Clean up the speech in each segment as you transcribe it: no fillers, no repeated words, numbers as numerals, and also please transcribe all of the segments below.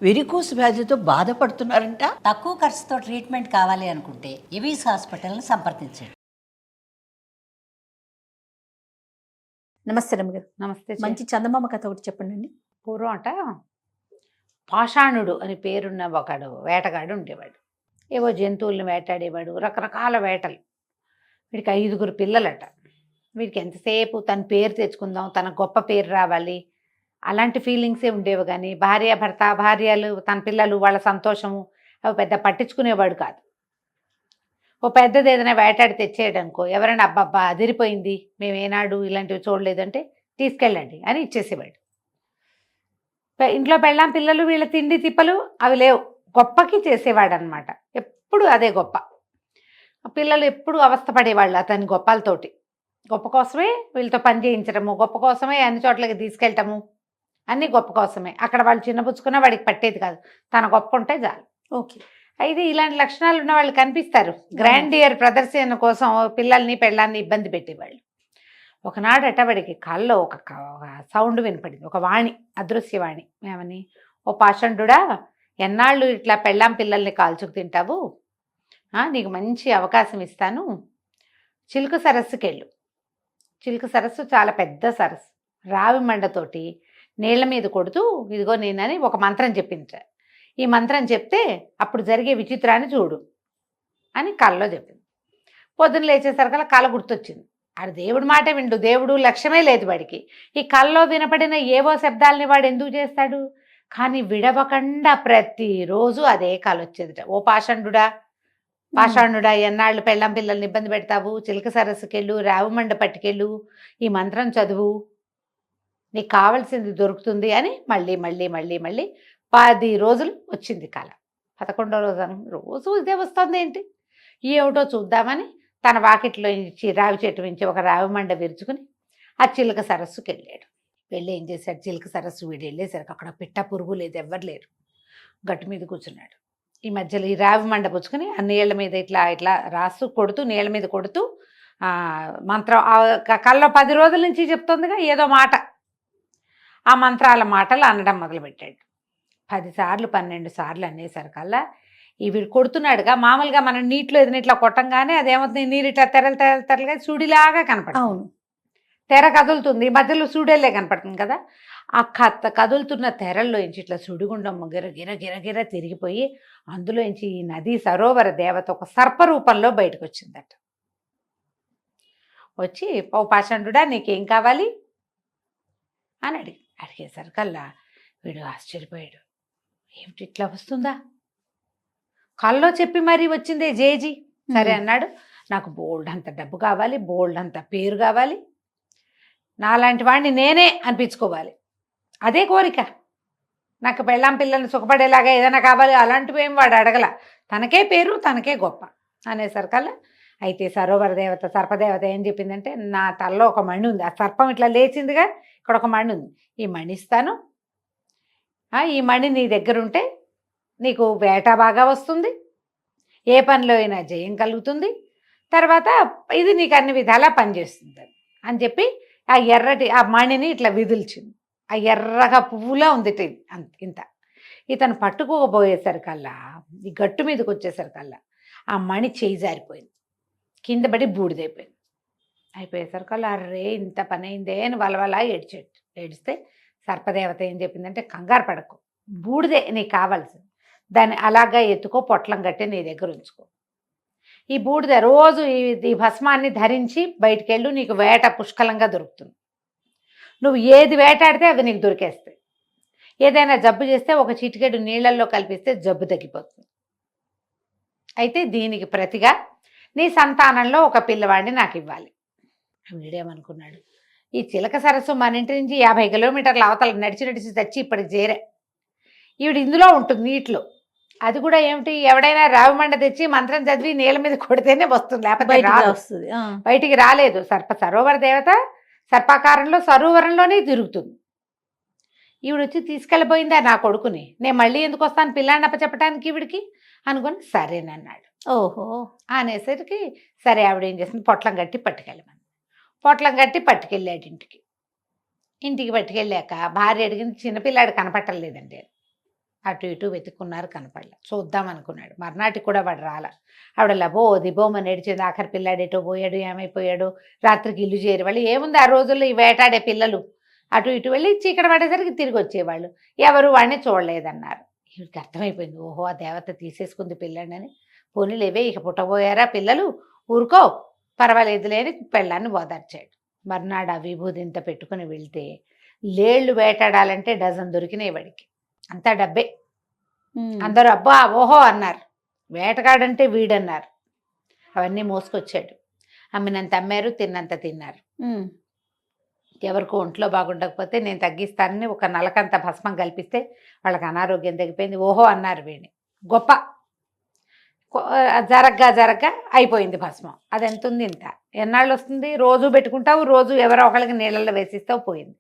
Varicose వ్యాధితో బాధపడుతున్నారంట. తక్కువ ఖర్చుతో ట్రీట్మెంట్ కావాలి అనుకుంటే ఎవిస్ హాస్పిటల్ని సంప్రదించండి. నమస్తే రమ్మగారు. నమస్తే. మంచి చందమామ కథ ఒకటి చెప్పండి అండి. పూర్వం అట పాషాణుడు అని పేరున్న ఒకడు వేటగాడు ఉండేవాడు. ఏవో జంతువుల్ని వేటాడేవాడు, రకరకాల వేటలు. వీడికి 5 పిల్లలట. వీడికి ఎంతసేపు తన పేరు తెచ్చుకుందాం, తన గొప్ప పేరు రావాలి, అలాంటి ఫీలింగ్సే ఉండేవి. కానీ భార్య భర్త, భార్యలు, తన పిల్లలు, వాళ్ళ సంతోషము అవి పెద్ద పట్టించుకునేవాడు కాదు. ఓ పెద్దది ఏదైనా వేటాడి తెచ్చేయడానికో, ఎవరైనా అబ్బబ్బా అదిరిపోయింది, మేము ఏనాడు ఇలాంటివి చూడలేదంటే తీసుకెళ్ళండి అని ఇచ్చేసేవాడు. ఇంట్లో పెళ్ళాం పిల్లలు, వీళ్ళ తిండి తిప్పలు అవి లేవు, గొప్పకి చేసేవాడు అనమాట. ఎప్పుడు అదే గొప్ప. పిల్లలు ఎప్పుడు అవస్థపడేవాళ్ళు అతని గొప్పలతోటి. గొప్ప కోసమే వీళ్ళతో పని చేయించడము, గొప్ప కోసమే అన్ని చోట్లకి తీసుకెళ్ళటము, అన్నీ గొప్ప కోసమే. అక్కడ వాళ్ళు చిన్నపుచ్చుకున్నా వాడికి పట్టేది కాదు, తన గొప్ప ఉంటే చాలు. ఓకే. అయితే ఇలాంటి లక్షణాలు ఉన్న వాళ్ళు కనిపిస్తారు. గ్రాండియర్ ప్రదర్శన కోసం పిల్లల్ని పెళ్ళాన్ని ఇబ్బంది పెట్టేవాళ్ళు. ఒకనాడట వాడికి కాల్లో ఒక సౌండ్ వినపడింది, ఒక వాణి, అదృశ్యవాణి. ఏమని? ఓ పాషండుడా, ఎన్నాళ్ళు ఇట్లా పెళ్ళాం పిల్లల్ని కాల్చుకు తింటావు? నీకు మంచి అవకాశం ఇస్తాను, చిలుక సరస్సుకి వెళ్ళు. చిలుక సరస్సు చాలా పెద్ద సరస్సు, రావి మండతోటి నీళ్ల మీద కొడుతూ ఇదిగో నేనని ఒక మంత్రం చెప్పించా. ఈ మంత్రం చెప్తే అప్పుడు జరిగే విచిత్రాన్ని చూడు అని కళ్ళలో చెప్పింది. పొద్దున్న లేచేసరికల్లా కళ గుర్తొచ్చింది. ఆడు దేవుడి మాటే విండు, దేవుడు లక్ష్యమే లేదు వాడికి. ఈ కళ్ళలో వినపడిన ఏవో శబ్దాలని వాడు ఎందుకు చేస్తాడు? కానీ విడవకుండా ప్రతిరోజు అదే కళ వచ్చేదిట. ఓ పాషండుడా, పాషాణుడా, ఎన్నాళ్ళు పెళ్ళాం పిల్లల్ని ఇబ్బంది పెడతావు? చిలక సరస్సుకెళ్ళు, రావుమండ పట్టుకెళ్ళు, ఈ మంత్రం చదువు, నీకు కావలసింది దొరుకుతుంది అని మళ్ళీ మళ్ళీ మళ్ళీ మళ్ళీ 10 రోజులు వచ్చింది కళ. 11వ రోజు రోజు ఇదే వస్తుంది ఏంటి, ఏమిటో చూద్దామని తన వాకిట్లో నుంచి రావి చెట్టు నుంచి ఒక రావిమండ విరుచుకుని ఆ చిలక సరస్సుకి వెళ్ళాడు. వెళ్ళి ఏం చేశాడు? చిలక సరస్సు వీడు వెళ్ళేసరికి అక్కడ పిట్ట పురుగు లేదు, ఎవ్వరు లేరు. గట్టు మీద కూర్చున్నాడు. ఈ మధ్యలో ఈ రావి మండ పుచ్చుకొని ఆ నీళ్ళ మీద ఇట్లా ఇట్లా రాస్తూ కొడుతూ, నీళ్ళ మీద కొడుతూ మంత్రం కళ్ళలో 10 రోజుల నుంచి చెప్తుందిగా ఏదో మాట, ఆ మంత్రాల మాటలు అనడం మొదలుపెట్టాడు. 10 సార్లు 12 సార్లు అనేసరికల్లా ఈ వీడు కొడుతున్నాడుగా. మామూలుగా మనం నీటిలో ఏదైనా ఇట్లా కొట్టంగానే అదేమవుతుంది, నీరు ఇట్లా తెరలు తెరలు తెరలుగా సుడిలాగా కనపడుతుంది. అవును, తెర కదులుతుంది, మధ్యలో సూడేలే కనపడుతుంది కదా. ఆ కదులుతున్న తెరల్లోంచి ఇట్లా సుడిగుండం గిర గిర గిర గిర తిరిగిపోయి అందులోంచి ఈ నదీ సరోవర దేవత ఒక సర్పరూపంలో బయటకు వచ్చిందట. వచ్చి ఓ పాషండుడా, నీకేం కావాలి అని అడిగేసరికల్లా వీడు ఆశ్చర్యపోయాడు. ఏమిటి ఇట్లా వస్తుందా? కల్లో చెప్పి మరీ వచ్చిందే జేజీ. సరే అన్నాడు, నాకు బోల్డ్ అంత డబ్బు కావాలి, బోల్డ్ అంత పేరు కావాలి, నాలాంటి వాడిని నేనే అనిపించుకోవాలి, అదే కోరిక. నాకు పెళ్ళాం పిల్లల్ని సుఖపడేలాగా ఏదైనా కావాలి. అలాంటివి ఏం వాడు అడగల, తనకే పేరు తనకే గొప్ప అనేసరికల్లా అయితే సరోవర దేవత, సర్పదేవత ఏం చెప్పిందంటే, నా తలలో ఒక మణి ఉంది, ఆ సర్పం ఇట్లా లేచిందిగా, ఇక్కడ ఒక మణి ఉంది, ఈ మణి ఇస్తాను, ఈ మణి నీ దగ్గర ఉంటే నీకు వేట బాగా వస్తుంది, ఏ పనిలో అయినా జయం కలుగుతుంది, తర్వాత ఇది నీకు అన్ని విధాలా పనిచేస్తుంది అని చెప్పి ఆ ఎర్రటి ఆ మణిని ఇట్లా విదిల్చింది. ఆ ఎర్రగా పువ్వులా ఉంది ఇంత. ఇతను పట్టుకోబోయేసరికల్లా, ఈ గట్టు మీదకి వచ్చేసరికల్లా ఆ మణి చేయి జారిపోయింది, కింద పడి బూడిదైపోయింది. అయిపోయేసరికల్లా అర్రే ఇంత పని అయిందే అని వలవలా ఏడిస్తే సర్పదేవత ఏం చెప్పిందంటే, కంగారు పడకు, బూడిదే నీకు కావాల్సింది, దాన్ని అలాగా ఎత్తుకో, పొట్లం కట్టి నీ దగ్గర ఉంచుకో. ఈ బూడిద రోజు ఈ భస్మాన్ని ధరించి బయటికెళ్ళు, నీకు వేట పుష్కలంగా దొరుకుతుంది. నువ్వు ఏది వేటాడితే అవి నీకు దొరికేస్తాయి. ఏదైనా జబ్బు చేస్తే ఒక చిటికెడు నీళ్ళల్లో కలిపిస్తే జబ్బు తగ్గిపోతుంది. అయితే దీనికి ప్రతిగా నీ సంతానంలో ఒక పిల్లవాడిని నాకు ఇవ్వాలి. వీడేమనుకున్నాడు, ఈ చిలక సరస్సు మన ఇంటి నుంచి 50 కిలోమీటర్ల అవతల నడిచి నడిచి తెచ్చి ఇప్పటికి చేరే, ఈవిడ ఇందులో ఉంటుంది నీటిలో. అది కూడా ఏమిటి, ఎవడైనా రావిమండ తెచ్చి మంత్రం చదివి నీళ్ళ మీద కొడితేనే వస్తుంది, లేకపోతే వస్తుంది, బయటికి రాలేదు. సరోవర దేవత సర్పాకారంలో సరోవరంలోనే తిరుగుతుంది. ఈవిడ వచ్చి తీసుకెళ్ళిపోయిందా నా కొడుకుని, నేను మళ్ళీ ఎందుకు వస్తాను పిల్లాన్ని అప్పచెప్పటానికి ఈవిడికి అనుకుని సరేనన్నాడు. ఓహో అనేసరికి సరే ఆవిడ ఏం చేసింది, పొట్లం కట్టి పట్టుకెళ్ళమని. పొట్లం కట్టి పట్టుకెళ్ళాడు ఇంటికి. ఇంటికి పట్టుకెళ్ళాక భార్య అడిగింది, చిన్నపిల్లాడు కనపట్టలేదండి. అటు ఇటు వెతుక్కున్నారు, కనపడలే. చూద్దాం అనుకున్నాడు. మర్నాటికి కూడా వాడు రాల. ఆవిడ లబో దిబోమని ఏడిచింది. ఆఖరి పిల్లాడు ఎటో పోయాడు, ఏమైపోయాడు, రాత్రికి ఇల్లు చేరి వాళ్ళు ఏముంది ఆ రోజుల్లో ఈ వేటాడే పిల్లలు అటు ఇటు వెళ్ళి చీకటి పడేసరికి తిరిగి వచ్చేవాళ్ళు. ఎవరు వాడిని చూడలేదన్నారు. వీడికి అర్థమైపోయింది, ఓహో ఆ దేవత తీసేసుకుంది పిల్లాడని. పోనీలేవే ఇక పుట్టబోయారా పిల్లలు, ఊరుకో పర్వాలేదులే అని పెళ్ళాన్ని ఓదార్చాడు. మర్నాడు ఆ విభూది ఇంత పెట్టుకుని వెళ్తే లేళ్ళు వేటాడాలంటే డజన్ దొరికినాయి వాడికి. అంతా డబ్బే. అందరూ అబ్బా ఓహో అన్నారు. వేటగాడంటే వీడన్నారు. అవన్నీ మోసుకొచ్చాడు. అమ్మినంత అమ్మారు, తిన్నంత తిన్నారు. ఎవరికో ఒంట్లో బాగుండకపోతే నేను తగ్గిస్తానని ఒక నలకంత భస్మం కల్పిస్తే వాళ్ళకి అనారోగ్యం తగ్గిపోయింది. ఓహో అన్నారు వీడిని. గొప్ప జరగ్గా అయిపోయింది భస్మం. అది ఎంత ఉంది, ఇంత. ఎన్నాళ్ళు వస్తుంది? రోజు పెట్టుకుంటావు, రోజు ఎవరో ఒకళ్ళకి నీళ్ళల్లో వేసిస్తావు, పోయింది.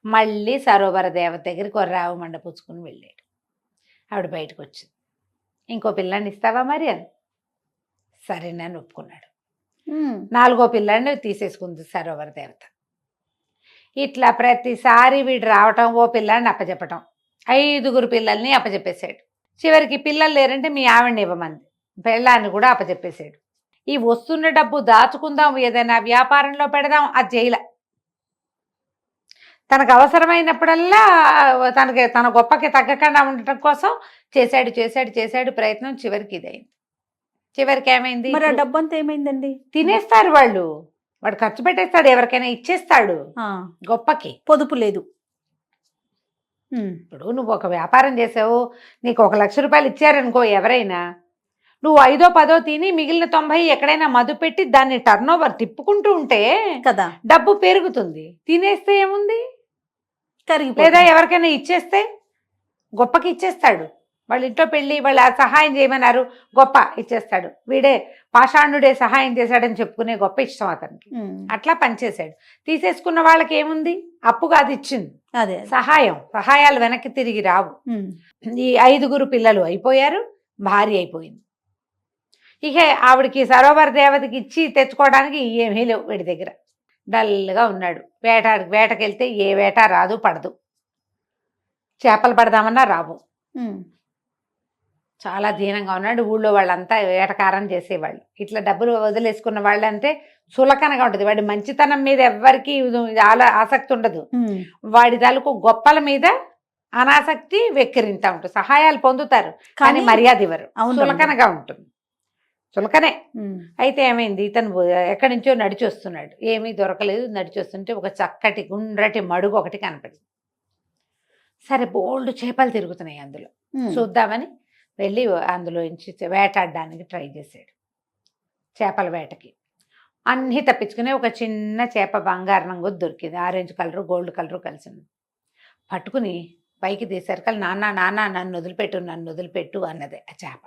మళ్ళీ సరోవర దేవత దగ్గరికి ఒక రావు మండ పుచ్చుకుని వెళ్ళాడు. ఆవిడ బయటకు వచ్చింది. ఇంకో పిల్లాన్ని ఇస్తావా మరి అని. సరేనని ఒప్పుకున్నాడు. 4వ పిల్లాన్ని తీసేసుకుంది సరోవర దేవత. ఇట్లా ప్రతిసారి వీడు రావటం, ఓ పిల్లాన్ని అప్పచెప్పటం. 5గురు పిల్లల్ని అప్పచెప్పేశాడు. చివరికి పిల్లలు లేరంటే మీ ఆవిడని ఇవ్వమంది. పెళ్ళాన్ని కూడా అప్పచెప్పేశాడు. ఈ వస్తున్న డబ్బు దాచుకుందాం, ఏదైనా వ్యాపారంలో పెడదాం, అది చేయలే. తనకు అవసరమైనప్పుడల్లా తన గొప్పకి తగ్గకుండా ఉండటం కోసం చేశాడు ప్రయత్నం. చివరికి ఇదైంది. చివరికి ఏమైంది? మరి ఆ డబ్బంతా ఏమైందండి? తినేస్తారు వాళ్ళు. వాడు ఖర్చు పెట్టేస్తాడు, ఎవరికైనా ఇచ్చేస్తాడు. గొప్పకి పొదుపు లేదు. ఇప్పుడు నువ్వు ఒక వ్యాపారం చేసావు, నీకు 1 లక్ష రూపాయలు ఇచ్చారనుకో ఎవరైనా, నువ్వు 5ో 10ో తిని మిగిలిన 90 ఎక్కడైనా మదు పెట్టి దాన్ని టర్న్ ఓవర్ తిప్పుకుంటూ ఉంటే కదా డబ్బు పెరుగుతుంది. తినేస్తే ఏముంది? కరిగిపోతుంది. లేదా ఎవరికైనా ఇచ్చేస్తే గొప్పకి ఇచ్చేస్తాడు. వాళ్ళ ఇంట్లో పెళ్ళి వాళ్ళ సహాయం చేయమన్నారు, గొప్ప ఇచ్చేస్తాడు. వీడే పాషాణుడే సహాయం చేశాడని చెప్పుకునే గొప్ప ఇష్టం అతనికి. అట్లా పనిచేశాడు. తీసేసుకున్న వాళ్ళకి ఏముంది? అప్పు కాదు ఇచ్చింది, అదే సహాయాలు వెనక్కి తిరిగి రావు. ఈ 5గురు పిల్లలు అయిపోయారు, భార్య అయిపోయింది. ఇక ఆవిడకి సరోవర దేవతకి ఇచ్చి తెచ్చుకోవడానికి ఏమీ లేవు వీడి దగ్గర. డల్గా ఉన్నాడు. వేటకెళ్తే ఏ వేట రాదు, పడదు. చేపలు పడదామన్నా రావు. చాలా దీనంగా ఉన్నాడు. ఊళ్ళో వాళ్ళంతా వేటకారం చేసేవాళ్ళు. ఇట్లా డబ్బులు వదిలేసుకున్న వాళ్ళు అంటే చులకనగా ఉంటుంది. వాడి మంచితనం మీద ఎవ్వరికి ఆసక్తి ఉండదు. వాడి తాలూకు గొప్పల మీద అనాసక్తి వెక్కిరింతా ఉంటుంది. సహాయాలు పొందుతారు కానీ మర్యాద ఇవ్వరు. చులకనగా ఉంటుంది. చులకనే. అయితే ఏమైంది, ఇతను ఎక్కడి నుంచో నడిచి వస్తున్నాడు. ఏమీ దొరకలేదు. నడిచి వస్తుంటే ఒక చక్కటి గుండ్రటి మడుగు ఒకటి కనపడింది. సరే బోల్డ్ చేపలు తిరుగుతున్నాయి అందులో, చూద్దామని వెళ్ళి అందులో నుంచి వేటాడడానికి ట్రై చేశాడు. చేపల వేటకి అన్నీ తప్పించుకుని ఒక చిన్న చేప బంగారు రంగు దొరికింది. ఆరెంజ్ కలరు గోల్డ్ కలరు కలిసింది. పట్టుకుని పైకి తీసేసరికి నాన్న నన్ను వదిలిపెట్టు అన్నదే ఆ చేప.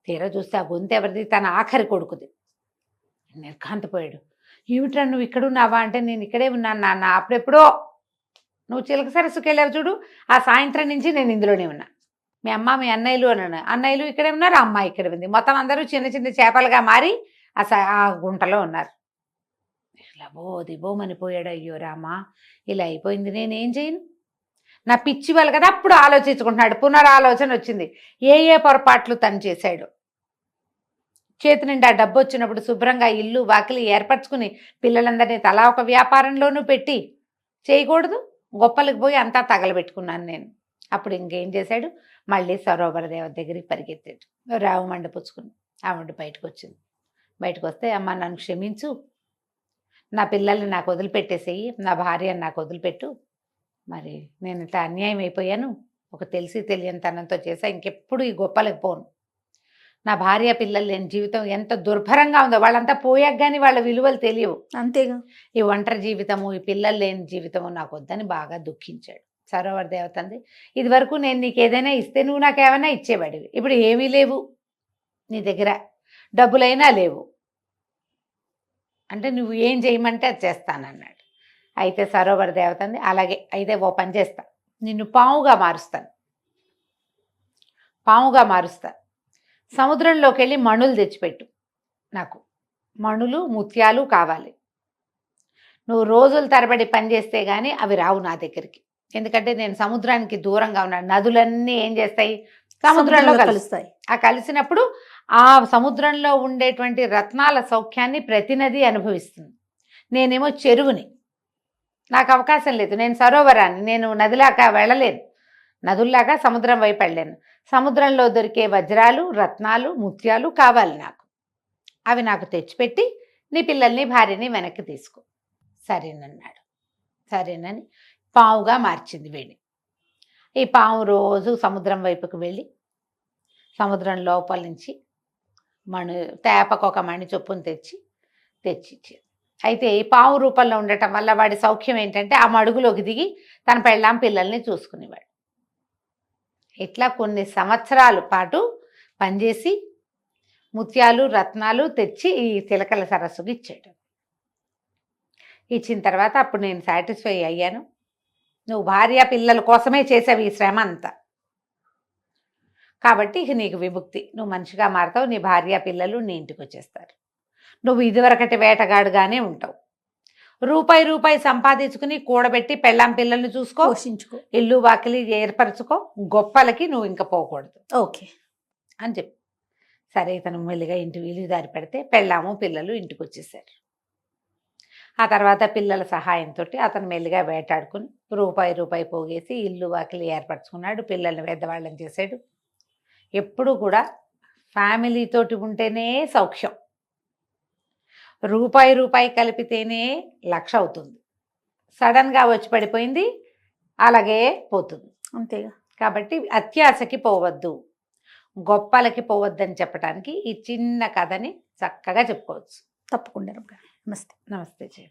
తీరా చూస్తే ఆ గొంతు ఎవరిది? తన ఆఖరి కొడుకుది. నిర్ఘాంతపోయాడు. ఏమిట్రా నువ్వు ఇక్కడ ఉన్నావా అంటే, నేను ఇక్కడే ఉన్నాను నాన్న. అప్పుడెప్పుడో నువ్వు చిలక సరస్సుకి వెళ్ళావు చూడు, ఆ సాయంత్రం నుంచి నేను ఇందులోనే ఉన్నా. మీ అమ్మ మీ అన్నయ్యలు అన్నాను. అన్నయ్యలు ఇక్కడే ఉన్నారు, అమ్మ ఇక్కడ ఉంది. మొత్తం అందరూ చిన్న చిన్న చేపలుగా మారి ఆ గుంటలో ఉన్నారు. ఇలా దిబోమనిపోయాడు. అయ్యో రామా, ఇలా అయిపోయింది, నేనేం చేయను? నా పిచ్చి వాళ్ళు కదా. అప్పుడు ఆలోచించుకుంటున్నాడు. పునరాలోచన వచ్చింది. ఏ పొరపాట్లు తను చేశాడు. చేతి నిండా డబ్బు వచ్చినప్పుడు శుభ్రంగా ఇల్లు వాకిలి ఏర్పరచుకుని పిల్లలందరినీ తలా ఒక వ్యాపారంలోనూ పెట్టి చేయకూడదు. గొప్పలకు పోయి అంతా తగలబెట్టుకున్నాను నేను. అప్పుడు ఇంకేం చేశాడు? మళ్ళీ సరోవర దేవత దగ్గరికి పరిగెత్తాడు. రావు మండ పుచ్చుకుని ఆవిడ బయటకు వచ్చింది. బయటకు వస్తే, అమ్మ నన్ను క్షమించు, నా పిల్లల్ని నాకు వదిలిపెట్టేసేయి, నా భార్యను నాకు వదిలిపెట్టు. మరి నేను ఇట్లా అన్యాయం అయిపోయాను, ఒక తెలిసి తెలియని తనంతో చేశా, ఇంకెప్పుడు ఈ గొప్పలకు పోను. నా భార్య పిల్లలు లేని జీవితం ఎంత దుర్భరంగా ఉందో. వాళ్ళంతా పోయాక కానీ వాళ్ళ విలువలు తెలియవు. అంతేగా. ఈ ఒంటరి జీవితము, ఈ పిల్లలు లేని జీవితము నాకు వద్దని బాగా దుఃఖించాడు. సరోవర దేవత అంది, ఇది వరకు నేను నీకు ఏదైనా ఇస్తే నువ్వు నాకు ఏమైనా ఇచ్చేవాడివి. ఇప్పుడు ఏమీ లేవు నీ దగ్గర, డబ్బులైనా లేవు. అంటే నువ్వు ఏం చేయమంటే అది చేస్తానన్నాడు. అయితే సరోవర దేవత అంది, అలాగే అయితే ఓ పని చేస్తా, నిన్ను పాముగా మారుస్తా. సముద్రంలోకి వెళ్ళి మణులు తెచ్చిపెట్టు. నాకు మణులు ముత్యాలు కావాలి. నువ్వు రోజుల తరబడి పని చేస్తే కానీ అవి రావు నా దగ్గరికి. ఎందుకంటే నేను సముద్రానికి దూరంగా ఉన్నాను. నదులన్నీ ఏం చేస్తాయి, సముద్రంలో కలుస్తాయి. కలుస్తాయి. ఆ కలిసినప్పుడు ఆ సముద్రంలో ఉండేటువంటి రత్నాల సౌఖ్యాన్ని ప్రతి నది అనుభవిస్తుంది. నేనేమో చెరువుని, నాకు అవకాశం లేదు. నేను సరోవరాన్ని, నేను నదిలాగా వెళ్ళలేను. నదుల్లాగా సముద్రం వైపు వెళ్ళాను. సముద్రంలో దొరికే వజ్రాలు, రత్నాలు, ముత్యాలు కావాలి నాకు. అవి నాకు తెచ్చిపెట్టి నీ పిల్లల్ని భార్యని వెనక్కి తీసుకో. సరేనన్నాడు. సరేనని పావుగా మార్చింది వీడిని. ఈ పాము రోజు సముద్రం వైపుకు వెళ్ళి సముద్రం లోపల నుంచి తేపకొక మణి చొప్పున తెచ్చిచ్చేది. అయితే ఈ పాము రూపంలో ఉండటం వల్ల వాడి సౌఖ్యం ఏంటంటే ఆ మడుగులోకి దిగి తన పెళ్ళాం పిల్లల్ని చూసుకునేవాడు. ఇట్లా కొన్ని సంవత్సరాల పాటు పనిచేసి ముత్యాలు, రత్నాలు తెచ్చి ఈ చిలకల సరస్సుకి ఇచ్చాడు. ఇచ్చిన తర్వాత అప్పుడు నేను సాటిస్ఫై అయ్యాను. నువ్వు భార్య పిల్లల కోసమే చేసావు ఈ శ్రమ అంతా, కాబట్టి ఇక నీకు విముక్తి. నువ్వు మనిషిగా మారుతావు, నీ భార్య పిల్లలు నీ ఇంటికి వచ్చేస్తారు. నువ్వు ఇదివరకటి వేటగాడుగానే ఉంటావు. రూపాయి సంపాదించుకుని కూడబెట్టి పెళ్ళాం పిల్లల్ని చూసుకో, పోషించుకో, ఇల్లు వాకిలి ఏర్పరచుకో, గొప్పలకి నువ్వు ఇంకా పోకూడదు ఓకే అని చెప్పి సరే ఇతను మెల్లిగా ఇంటి వీలు దారి పెడితే పెళ్ళాము పిల్లలు ఇంటికి వచ్చేసారు. ఆ తర్వాత పిల్లల సహాయంతో అతను మెల్లిగా వేటాడుకుని రూపాయి పోగేసి ఇల్లు వాకిలి ఏర్పరచుకున్నాడు. పిల్లల్ని పెద్దవాళ్ళని చేశాడు. ఎప్పుడు కూడా ఫ్యామిలీతోటి ఉంటేనే సౌఖ్యం. రూపాయి కలిపితేనే 1,00,000 అవుతుంది. సడన్గా వచ్చి పడిపోయింది, అలాగే పోతుంది. అంతేగా. కాబట్టి అత్యాశకి పోవద్దు, గొప్పలకి పోవద్దని చెప్పడానికి ఈ చిన్న కథని చక్కగా చెప్పుకోవచ్చు. తప్పకుండా రమ్య గారు. నమస్తే. నమస్తే జయ.